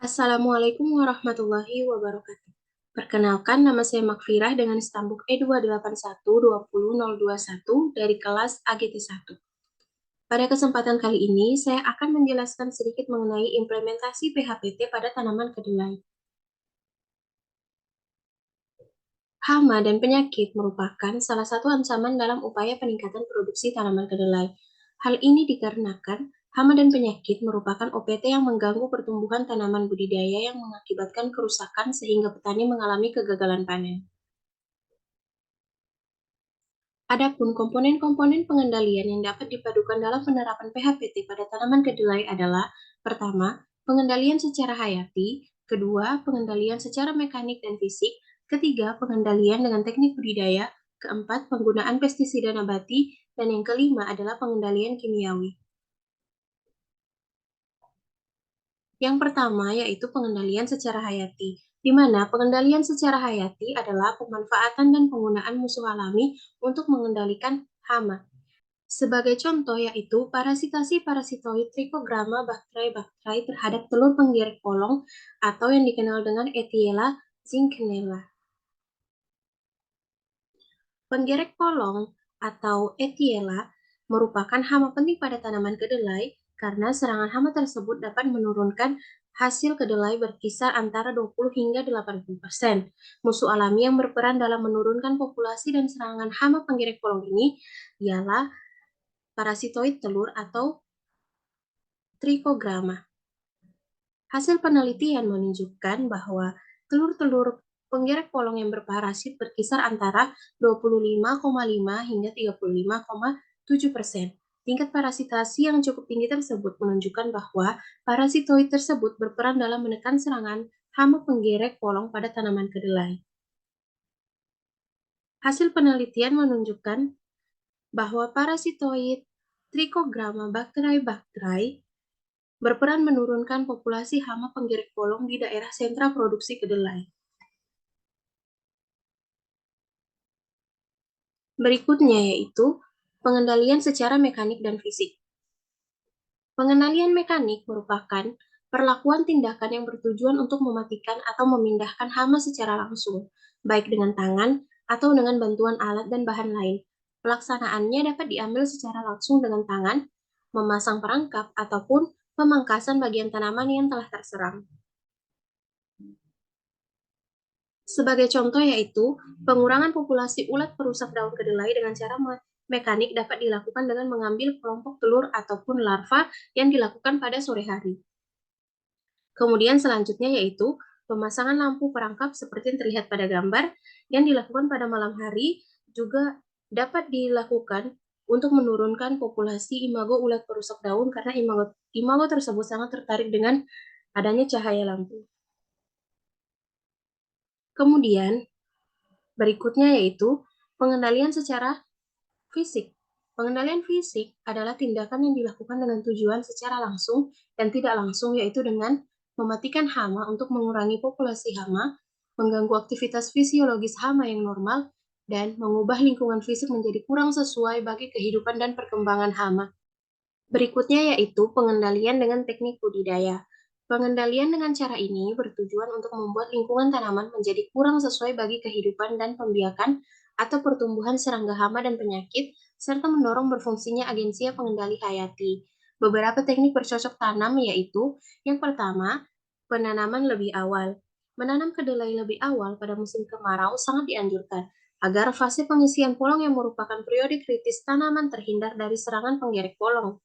Assalamualaikum warahmatullahi wabarakatuh. Perkenalkan, nama saya Makfirah dengan stambuk E2812021 dari kelas AGT1. Pada kesempatan kali ini, saya akan menjelaskan sedikit mengenai implementasi PHPT pada tanaman kedelai. Hama dan penyakit merupakan salah satu ancaman dalam upaya peningkatan produksi tanaman kedelai. Hal ini dikarenakan hama dan penyakit merupakan OPT yang mengganggu pertumbuhan tanaman budidaya yang mengakibatkan kerusakan sehingga petani mengalami kegagalan panen. Adapun komponen-komponen pengendalian yang dapat dipadukan dalam penerapan PHPT pada tanaman kedelai adalah: pertama, pengendalian secara hayati; kedua, pengendalian secara mekanik dan fisik; ketiga, pengendalian dengan teknik budidaya; keempat, penggunaan pestisida nabati; dan yang kelima adalah pengendalian kimiawi. Yang pertama yaitu pengendalian secara hayati, di mana pengendalian secara hayati adalah pemanfaatan dan penggunaan musuh alami untuk mengendalikan hama. Sebagai contoh yaitu parasitasi parasitoid Trichogramma bacteri terhadap telur penggerek polong atau yang dikenal dengan Etiella zinkenella. Penggerek polong atau Etiella merupakan hama penting pada tanaman kedelai karena serangan hama tersebut dapat menurunkan hasil kedelai berkisar antara 20 hingga 80%. Musuh alami yang berperan dalam menurunkan populasi dan serangan hama penggerek polong ini ialah parasitoid telur atau Trichogramma. Hasil penelitian menunjukkan bahwa telur-telur penggerek polong yang berparasit berkisar antara 25,5 hingga 35,7%. Tingkat parasitasi yang cukup tinggi tersebut menunjukkan bahwa parasitoid tersebut berperan dalam menekan serangan hama penggerek polong pada tanaman kedelai. Hasil penelitian menunjukkan bahwa parasitoid Trichogramma bacteri berperan menurunkan populasi hama penggerek polong di daerah sentra produksi kedelai. Berikutnya yaitu pengendalian secara mekanik dan fisik. Pengendalian mekanik merupakan perlakuan tindakan yang bertujuan untuk mematikan atau memindahkan hama secara langsung, baik dengan tangan atau dengan bantuan alat dan bahan lain. Pelaksanaannya dapat diambil secara langsung dengan tangan, memasang perangkap, ataupun pemangkasan bagian tanaman yang telah terserang. Sebagai contoh yaitu, pengurangan populasi ulat perusak daun kedelai dengan cara mekanik dapat dilakukan dengan mengambil kelompok telur ataupun larva yang dilakukan pada sore hari. Kemudian selanjutnya yaitu pemasangan lampu perangkap seperti yang terlihat pada gambar yang dilakukan pada malam hari juga dapat dilakukan untuk menurunkan populasi imago ulat perusak daun karena imago tersebut sangat tertarik dengan adanya cahaya lampu. Kemudian berikutnya yaitu pengendalian secara fisik. Pengendalian fisik adalah tindakan yang dilakukan dengan tujuan secara langsung dan tidak langsung, yaitu dengan mematikan hama untuk mengurangi populasi hama, mengganggu aktivitas fisiologis hama yang normal, dan mengubah lingkungan fisik menjadi kurang sesuai bagi kehidupan dan perkembangan hama. Berikutnya yaitu pengendalian dengan teknik budidaya. Pengendalian dengan cara ini bertujuan untuk membuat lingkungan tanaman menjadi kurang sesuai bagi kehidupan dan pembiakan atau pertumbuhan serangga hama dan penyakit, serta mendorong berfungsinya agensi pengendali hayati. Beberapa teknik bercocok tanam yaitu: yang pertama, penanaman lebih awal. Menanam kedelai lebih awal pada musim kemarau sangat dianjurkan, agar fase pengisian polong yang merupakan periode kritis tanaman terhindar dari serangan penggerek polong.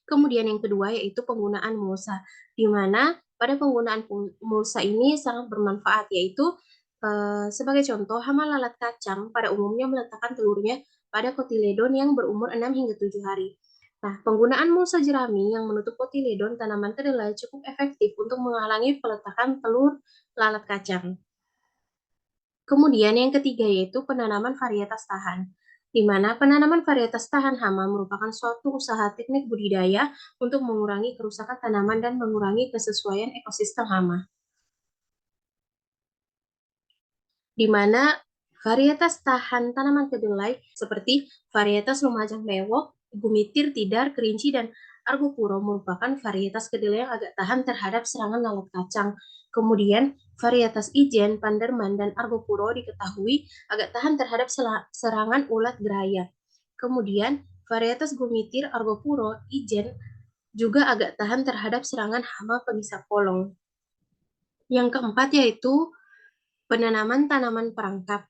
Kemudian yang kedua yaitu penggunaan mulsa, di mana pada penggunaan mulsa ini sangat bermanfaat, yaitu sebagai contoh, hama lalat kacang pada umumnya meletakkan telurnya pada kotiledon yang berumur 6 hingga 7 hari. Nah, penggunaan mulsa jerami yang menutup kotiledon tanaman kedelai cukup efektif untuk menghalangi peletakan telur lalat kacang. Kemudian yang ketiga yaitu penanaman varietas tahan, di mana penanaman varietas tahan hama merupakan suatu usaha teknik budidaya untuk mengurangi kerusakan tanaman dan mengurangi kesesuaian ekosistem hama. Di mana varietas tahan tanaman kedelai seperti varietas lumajang mewok, gumitir, tidar, kerinci, dan Argopuro merupakan varietas kedelai yang agak tahan terhadap serangan lalat kacang. Kemudian, varietas Ijen, Panderman, dan Argopuro diketahui agak tahan terhadap serangan ulat geraya. Kemudian, varietas Gumitir, Argopuro, Ijen juga agak tahan terhadap serangan hama pengisap polong. Yang keempat yaitu penanaman tanaman perangkap.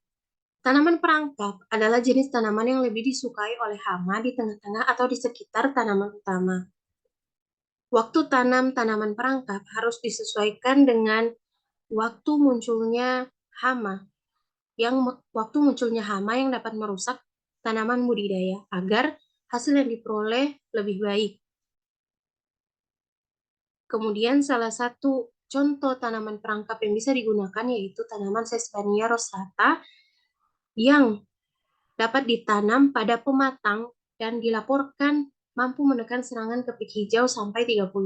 Tanaman perangkap adalah jenis tanaman yang lebih disukai oleh hama di tengah-tengah atau di sekitar tanaman utama. Waktu tanam tanaman perangkap harus disesuaikan dengan waktu munculnya hama yang dapat merusak tanaman budidaya agar hasil yang diperoleh lebih baik. Kemudian salah satu contoh tanaman perangkap yang bisa digunakan yaitu tanaman Sesbania rostrata yang dapat ditanam pada pematang dan dilaporkan mampu menekan serangan kepik hijau sampai 35%.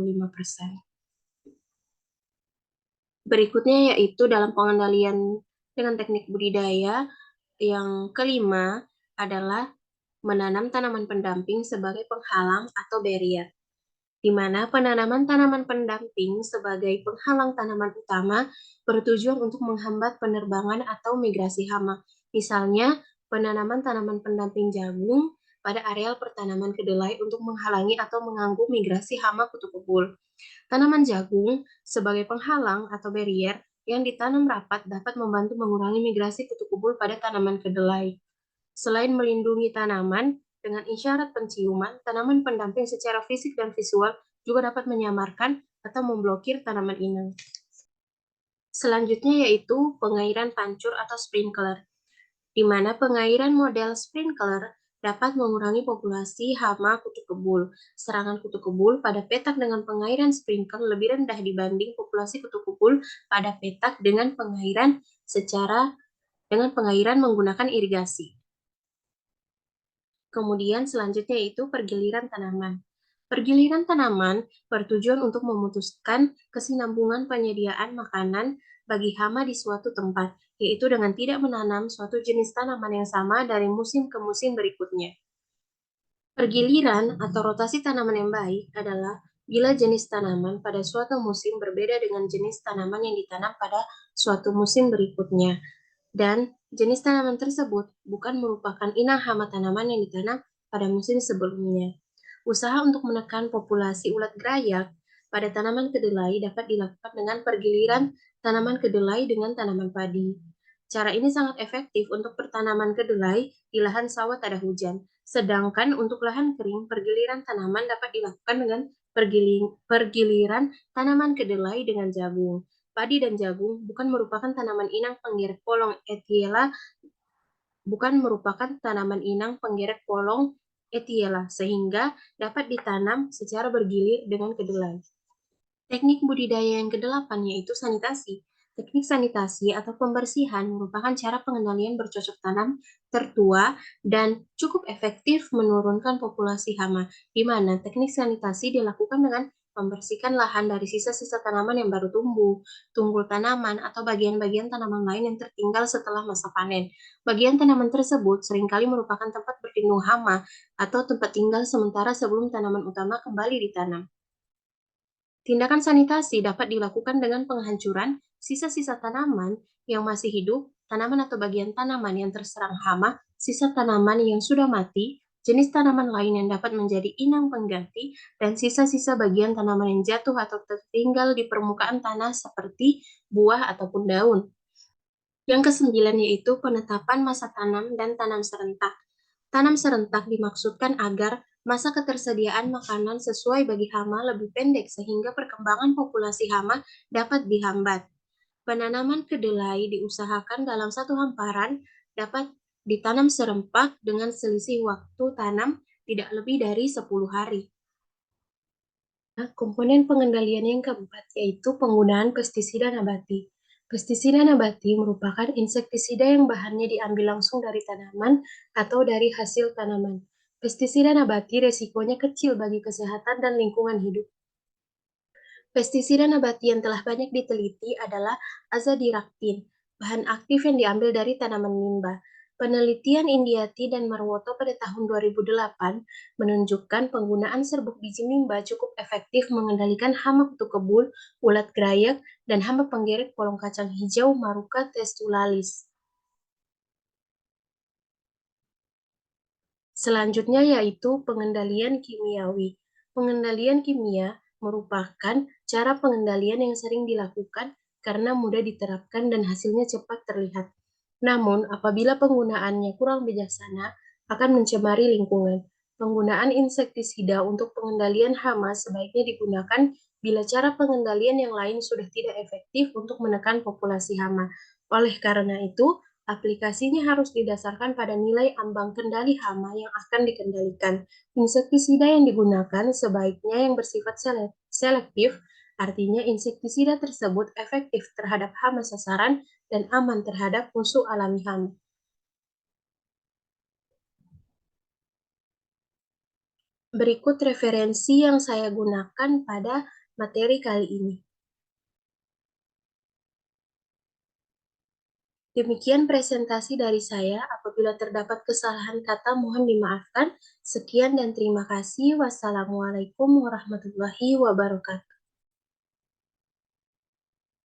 Berikutnya yaitu dalam pengendalian dengan teknik budidaya, yang kelima adalah menanam tanaman pendamping sebagai penghalang atau barrier, di mana penanaman tanaman pendamping sebagai penghalang tanaman utama bertujuan untuk menghambat penerbangan atau migrasi hama. Misalnya, penanaman tanaman pendamping jagung pada areal pertanaman kedelai untuk menghalangi atau mengganggu migrasi hama kutu kebul. Tanaman jagung sebagai penghalang atau barrier yang ditanam rapat dapat membantu mengurangi migrasi kutu kebul pada tanaman kedelai. Selain melindungi tanaman dengan isyarat penciuman, tanaman pendamping secara fisik dan visual juga dapat menyamarkan atau memblokir tanaman inang. Selanjutnya yaitu pengairan pancur atau sprinkler, di mana pengairan model sprinkler dapat mengurangi populasi hama kutu kebul. Serangan kutu kebul pada petak dengan pengairan sprinkler lebih rendah dibanding populasi kutu kebul pada petak dengan pengairan menggunakan irigasi. Kemudian selanjutnya yaitu pergiliran tanaman. Pergiliran tanaman bertujuan untuk memutuskan kesinambungan penyediaan makanan bagi hama di suatu tempat, yaitu dengan tidak menanam suatu jenis tanaman yang sama dari musim ke musim berikutnya. Pergiliran atau rotasi tanaman yang baik adalah bila jenis tanaman pada suatu musim berbeda dengan jenis tanaman yang ditanam pada suatu musim berikutnya, dan jenis tanaman tersebut bukan merupakan inang hama tanaman yang ditanam pada musim sebelumnya. Usaha untuk menekan populasi ulat gerayak pada tanaman kedelai dapat dilakukan dengan pergiliran tanaman kedelai dengan tanaman padi. Cara ini sangat efektif untuk pertanaman kedelai di lahan sawah tak ada hujan. Sedangkan untuk lahan kering, pergiliran tanaman dapat dilakukan dengan pergiliran tanaman kedelai dengan jagung. Padi dan jagung bukan merupakan tanaman inang penggerak polong Etiela, sehingga dapat ditanam secara bergilir dengan kedelai. Teknik budidaya yang kedelapan yaitu sanitasi. Teknik sanitasi atau pembersihan merupakan cara pengendalian bercocok tanam tertua dan cukup efektif menurunkan populasi hama, di mana teknik sanitasi dilakukan dengan membersihkan lahan dari sisa-sisa tanaman yang baru tumbuh, tunggul tanaman, atau bagian-bagian tanaman lain yang tertinggal setelah masa panen. Bagian tanaman tersebut seringkali merupakan tempat berlindung hama atau tempat tinggal sementara sebelum tanaman utama kembali ditanam. Tindakan sanitasi dapat dilakukan dengan penghancuran sisa-sisa tanaman yang masih hidup, tanaman atau bagian tanaman yang terserang hama, sisa tanaman yang sudah mati, jenis tanaman lain yang dapat menjadi inang pengganti, dan sisa-sisa bagian tanaman yang jatuh atau tertinggal di permukaan tanah seperti buah ataupun daun. Yang kesembilan yaitu penetapan masa tanam dan tanam serentak. Tanam serentak dimaksudkan agar masa ketersediaan makanan sesuai bagi hama lebih pendek sehingga perkembangan populasi hama dapat dihambat. Penanaman kedelai diusahakan dalam satu hamparan dapat ditanam serempak dengan selisih waktu tanam tidak lebih dari 10 hari. Nah, komponen pengendalian yang keempat yaitu penggunaan pestisida nabati. Pestisida nabati merupakan insektisida yang bahannya diambil langsung dari tanaman atau dari hasil tanaman. Pestisida nabati resikonya kecil bagi kesehatan dan lingkungan hidup. Pestisida nabati yang telah banyak diteliti adalah azadirachtin, bahan aktif yang diambil dari tanaman nimba. Penelitian Indiati dan Marwoto pada tahun 2008 menunjukkan penggunaan serbuk biji mimba cukup efektif mengendalikan hama kutu kebul, ulat gerayak, dan hama penggerek polong kacang hijau Maruca testulalis. Selanjutnya yaitu pengendalian kimiawi. Pengendalian kimia merupakan cara pengendalian yang sering dilakukan karena mudah diterapkan dan hasilnya cepat terlihat. Namun, apabila penggunaannya kurang bijaksana, akan mencemari lingkungan. Penggunaan insektisida untuk pengendalian hama sebaiknya digunakan bila cara pengendalian yang lain sudah tidak efektif untuk menekan populasi hama. Oleh karena itu, aplikasinya harus didasarkan pada nilai ambang kendali hama yang akan dikendalikan. Insektisida yang digunakan sebaiknya yang bersifat selektif, artinya insektisida tersebut efektif terhadap hama sasaran dan aman terhadap musuh alami hama. Berikut referensi yang saya gunakan pada materi kali ini. Demikian presentasi dari saya. Apabila terdapat kesalahan kata, mohon dimaafkan. Sekian dan terima kasih. Wassalamualaikum warahmatullahi wabarakatuh.